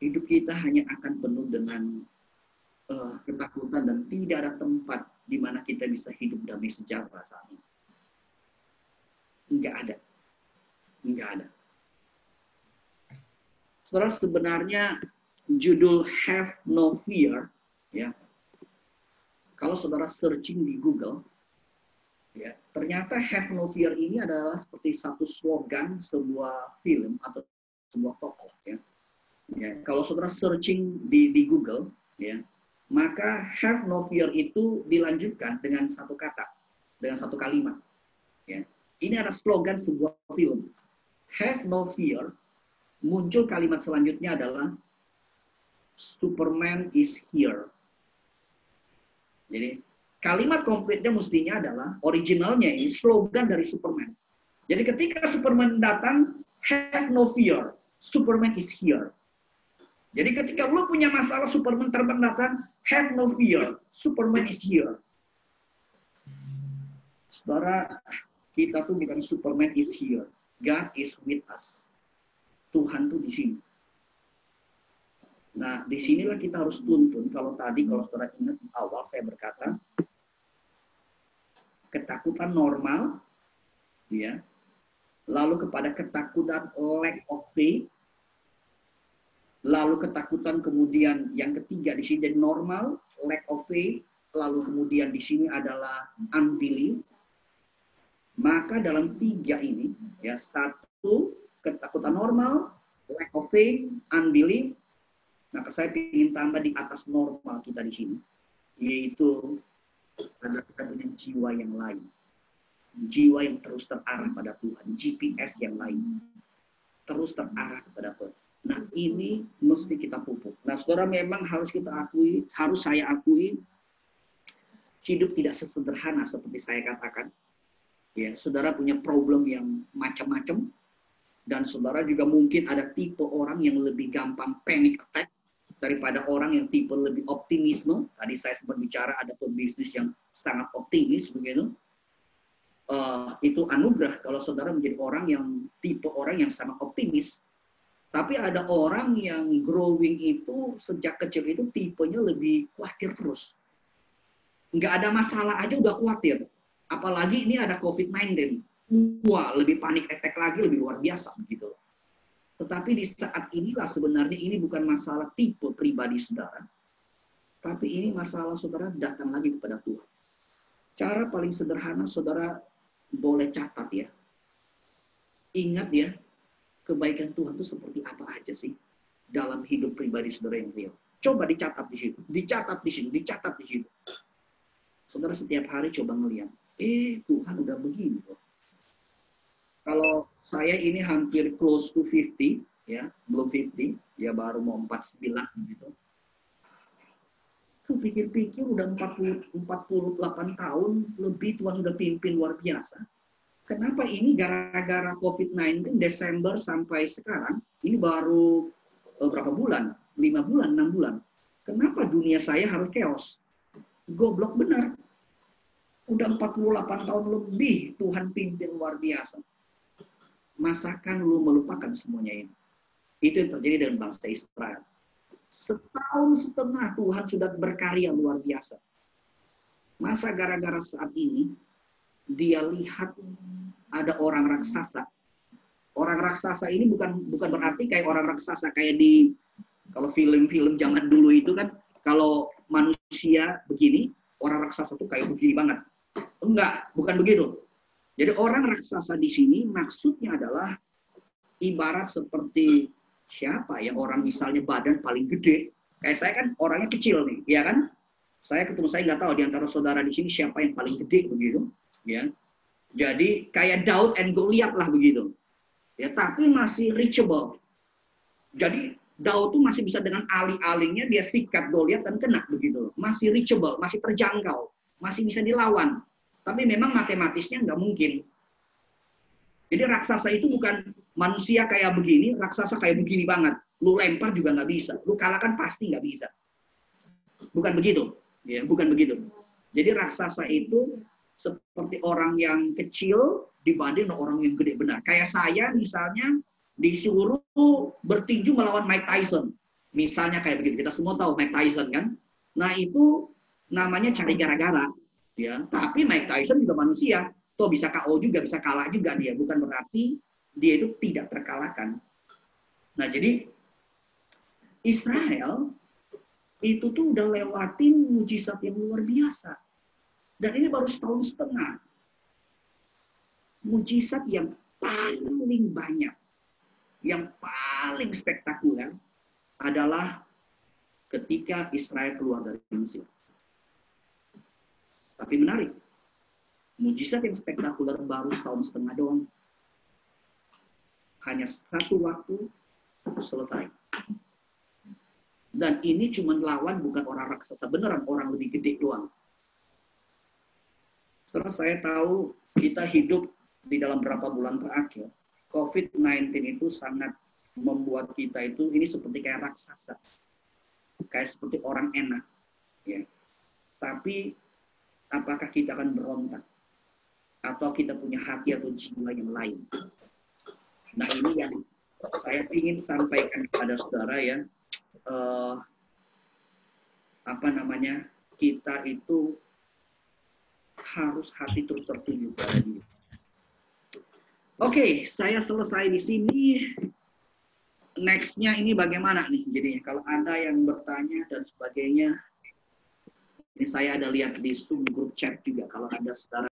hidup kita hanya akan penuh dengan ketakutan dan tidak ada tempat di mana kita bisa hidup damai sejahtera saat ini? Enggak ada. Enggak ada. Saudara, sebenarnya judul Have No Fear, ya, kalau saudara searching di Google, ya, ternyata Have No Fear ini adalah seperti satu slogan sebuah film atau sebuah tokoh, ya. Ya, kalau saudara searching di Google, ya, maka Have No Fear itu dilanjutkan dengan satu kata, dengan satu kalimat. Ya. Ini ada slogan sebuah film. Have no fear. Muncul kalimat selanjutnya adalah Superman is here. Jadi kalimat komplitnya mestinya adalah originalnya ini slogan dari Superman. Jadi ketika Superman datang, have no fear. Superman is here. Jadi ketika lo punya masalah, Superman terbang datang, have no fear. Superman is here. Saudara, kita tuh bukan Superman is here. God is with us. Tuhan tuh di sini. Nah, disinilah kita harus tuntun. Kalau saudara ingat di awal saya berkata, ketakutan normal, ya, lalu kepada ketakutan lack of faith, lalu ketakutan kemudian yang ketiga di sini jadi normal, lack of faith, lalu kemudian di sini adalah unbelief. Maka dalam tiga ini, ya, satu ketakutan normal, lack of faith, unbelief. Maka saya ingin tambah di atas normal kita di sini, yaitu adalah kita punya jiwa yang lain, jiwa yang terus terarah pada Tuhan, GPS yang lain, terus terarah kepada Tuhan. Nah, ini mesti kita pupuk. Nah, saudara, memang harus kita akui, harus saya akui, hidup tidak sesederhana seperti saya katakan. Ya, saudara punya problem yang macam-macam, dan saudara juga mungkin ada tipe orang yang lebih gampang panic attack daripada orang yang tipe lebih optimisme. Tadi saya sempat bicara ada pebisnis yang sangat optimis, begitu. Itu anugerah kalau saudara menjadi orang yang tipe orang yang sangat optimis. Tapi ada orang yang growing itu sejak kecil itu tipenya lebih khawatir terus. Nggak ada masalah aja udah khawatir. Apalagi ini ada COVID-19. Wah, lebih panik attack lagi, lebih luar biasa begitu. Tetapi di saat inilah sebenarnya ini bukan masalah tipe pribadi saudara. Tapi ini masalah saudara datang lagi kepada Tuhan. Cara paling sederhana saudara boleh catat ya. Ingat ya, kebaikan Tuhan itu seperti apa aja sih dalam hidup pribadi saudara yang real. Coba dicatat di situ, dicatat di sini, dicatat di situ. Saudara setiap hari coba ngelihat. Tuhan udah begini loh. Kalau saya ini hampir close to 50, ya, belum 50, ya baru mau 49 gitu. Tuh pikir-pikir udah 48 tahun lebih Tuhan sudah pimpin luar biasa. Kenapa ini gara-gara COVID-19 Desember sampai sekarang, ini baru berapa bulan? 5 bulan, 6 bulan. Kenapa dunia saya harus chaos? Goblok benar. Udah 48 tahun lebih Tuhan pimpin luar biasa. Masakan lu melupakan semuanya ini? Itu yang terjadi dengan bangsa Israel. Setahun setengah Tuhan sudah berkarya luar biasa. Masa gara-gara saat ini dia lihat ada orang raksasa. Orang raksasa ini bukan berarti kayak orang raksasa kayak di kalau film-film zaman dulu itu kan kalau manusia begini, orang raksasa tuh kayak begini banget. Enggak, bukan begitu. Jadi orang raksasa di sini maksudnya adalah ibarat seperti siapa ya, orang misalnya badan paling gede. Kayak saya kan orangnya kecil nih, ya kan? Saya nggak tahu di antara saudara di sini siapa yang paling gede begitu, ya. Jadi kayak Daud and Goliath lah begitu. Ya, tapi masih reachable. Jadi Daud tuh masih bisa dengan aling-alingnya dia sikat Goliath dan kena begitu. Masih reachable, masih terjangkau, masih bisa dilawan. Tapi memang matematisnya nggak mungkin. Jadi raksasa itu bukan manusia kayak begini, raksasa kayak begini banget. Lu lempar juga nggak bisa, lu kalahkan pasti nggak bisa. Bukan begitu, ya, bukan begitu. Jadi raksasa itu seperti orang yang kecil dibanding orang yang gede benar. Kayak saya misalnya disuruh bertinju melawan Mike Tyson. Misalnya kayak begitu. Kita semua tahu Mike Tyson kan. Nah itu namanya cari gara-gara. Ya, tapi Mike Tyson juga manusia. Toh bisa KO juga, bisa kalah juga dia. Bukan berarti dia itu tidak terkalahkan. Nah, jadi Israel itu tuh udah lewatin mujizat yang luar biasa. Dan ini baru setahun setengah. Mujizat yang paling banyak, yang paling spektakuler adalah ketika Israel keluar dari Mesir. Tapi menarik, mujizat yang spektakuler baru setahun setengah doang. Hanya satu waktu selesai. Dan ini cuma lawan bukan orang raksasa beneran, orang lebih gede doang. Terus saya tahu kita hidup di dalam beberapa bulan terakhir, COVID-19 itu sangat membuat kita itu ini seperti kayak raksasa, kayak seperti orang enak, ya. Tapi apakah kita akan berontak atau kita punya hati atau jiwa yang lain? Nah, ini yang saya ingin sampaikan kepada saudara ya. Kita itu harus hati terus tertuju pada dia. Oke, saya selesai di sini. Next-nya ini bagaimana nih? Jadi kalau ada yang bertanya dan sebagainya, ini saya ada lihat di Zoom group chat juga. Kalau ada saudara